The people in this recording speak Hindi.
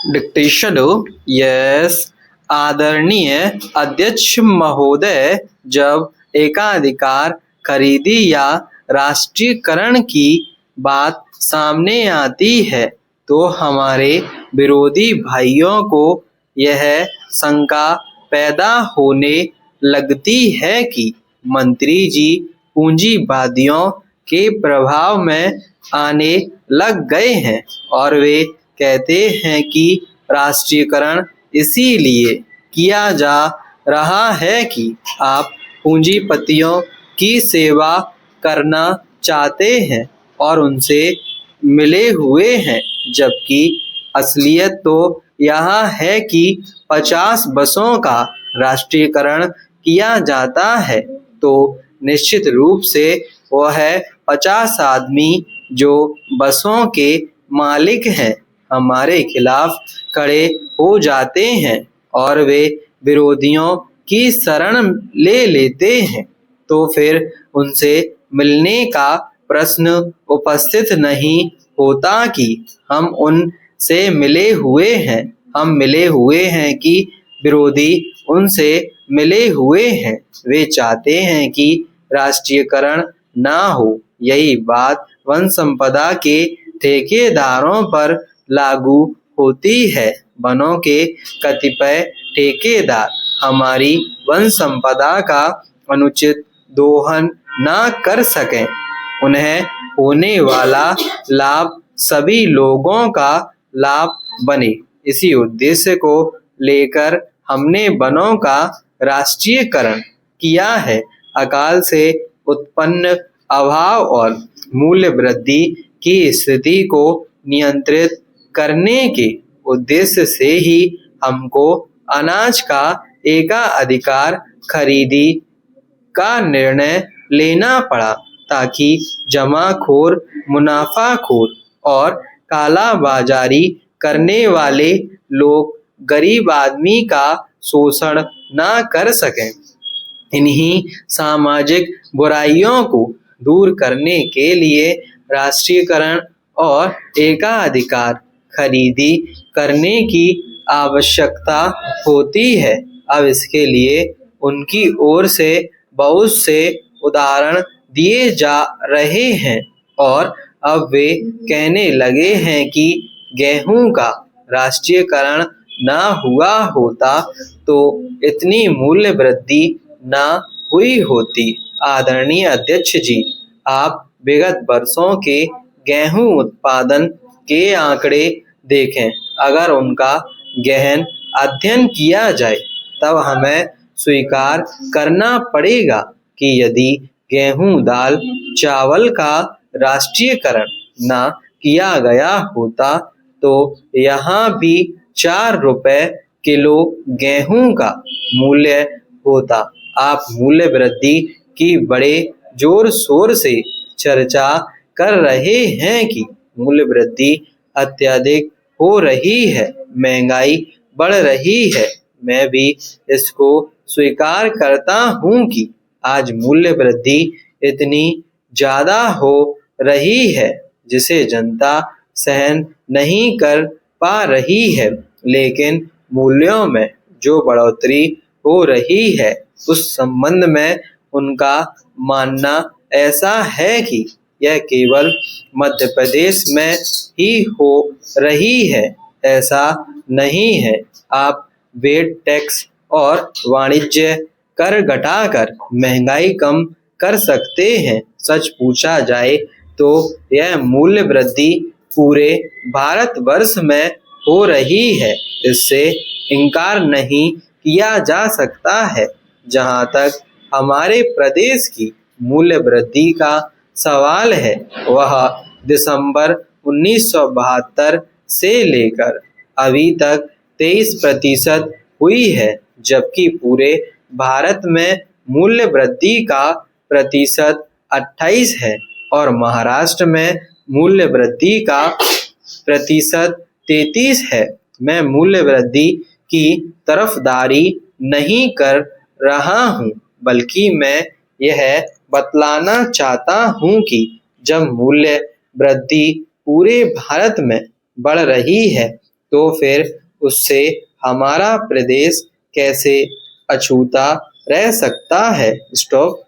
डिक्टेशन। यस, आदरणीय अध्यक्ष महोदय, जब एकाधिकार खरीदी या राष्ट्रीयकरण की बात सामने आती है तो हमारे विरोधी भाइयों को यह शंका पैदा होने लगती है कि मंत्री जी पूंजीवादियों के प्रभाव में आने लग गए हैं और वे कहते हैं कि राष्ट्रीयकरण इसीलिए किया जा रहा है कि आप पूंजीपतियों की सेवा करना चाहते हैं और उनसे मिले हुए हैं, जबकि असलियत तो यह है कि 50 बसों का राष्ट्रीयकरण किया जाता है तो निश्चित रूप से वह 50 आदमी जो बसों के मालिक हैं हमारे खिलाफ खड़े हो जाते हैं और वे विरोधियों की शरण ले लेते हैं, तो फिर उनसे मिलने का प्रश्न उपस्थित नहीं होता कि हम उनसे मिले हुए हैं। हम मिले हुए हैं कि विरोधी उनसे मिले हुए हैं। वे चाहते हैं कि राष्ट्रीयकरण ना हो। यही बात वन संपदा के ठेकेदारों पर लागू होती है। वनों के कतिपय ठेकेदार हमारी वन संपदा का अनुचित दोहन न कर सकें, उन्हें होने वाला लाभ सभी लोगों का लाभ बने। इसी उद्देश्य को लेकर हमने वनों का राष्ट्रीयकरण किया है। अकाल से उत्पन्न अभाव और मूल्य वृद्धि की स्थिति को नियंत्रित करने के उद्देश्य से ही हमको अनाज का एकाधिकार खरीदी का निर्णय लेना पड़ा, ताकि जमाखोर, मुनाफाखोर और कालाबाजारी करने वाले लोग गरीब आदमी का शोषण न कर सकें। इन्हीं सामाजिक बुराइयों को दूर करने के लिए राष्ट्रीयकरण और एकाधिकार खरीदी करने की आवश्यकता होती है। अब इसके लिए उनकी ओर से बहुत से उदाहरण दिए जा रहे हैं और अब वे कहने लगे हैं कि गेहूं का राष्ट्रीयकरण न हुआ होता तो इतनी मूल्य वृद्धि न हुई होती। आदरणीय अध्यक्ष जी, आप विगत वर्षों के गेहूं उत्पादन के आंकड़े देखें। अगर उनका गहन अध्ययन किया जाए तब हमें स्वीकार करना पड़ेगा कि यदि गेहूं, दाल, चावल का राष्ट्रीयकरण न किया गया होता तो यहाँ भी 4 रुपए किलो गेहूं का मूल्य होता। आप मूल्य वृद्धि की बड़े जोर शोर से चर्चा कर रहे हैं कि मूल्य वृद्धि अत्यधिक हो रही है, महंगाई बढ़ रही है। मैं भी इसको स्वीकार करता हूँ कि आज मूल्य वृद्धि इतनी ज्यादा हो रही है जिसे जनता सहन नहीं कर पा रही है, लेकिन मूल्यों में जो बढ़ोतरी हो रही है उस संबंध में उनका मानना ऐसा है कि यह केवल मध्य प्रदेश में ही हो रही है। ऐसा नहीं है। आप वेट टैक्स और वाणिज्य कर घटाकर महंगाई कम कर सकते हैं। सच पूछा जाए तो यह मूल्य वृद्धि पूरे भारतवर्ष में हो रही है, इससे इनकार नहीं किया जा सकता है। जहां तक हमारे प्रदेश की मूल्य वृद्धि का सवाल है, वह दिसंबर 1972 से लेकर अभी तक 23% हुई है, जबकि पूरे भारत में मूल्य वृद्धि का प्रतिशत 28 है और महाराष्ट्र में मूल्य वृद्धि का प्रतिशत 33 है। मैं मूल्य वृद्धि की तरफदारी नहीं कर रहा हूँ, बल्कि मैं यह बतलाना चाहता हूँ कि जब मूल्य वृद्धि पूरे भारत में बढ़ रही है तो फिर उससे हमारा प्रदेश कैसे अछूता रह सकता है। स्टॉप।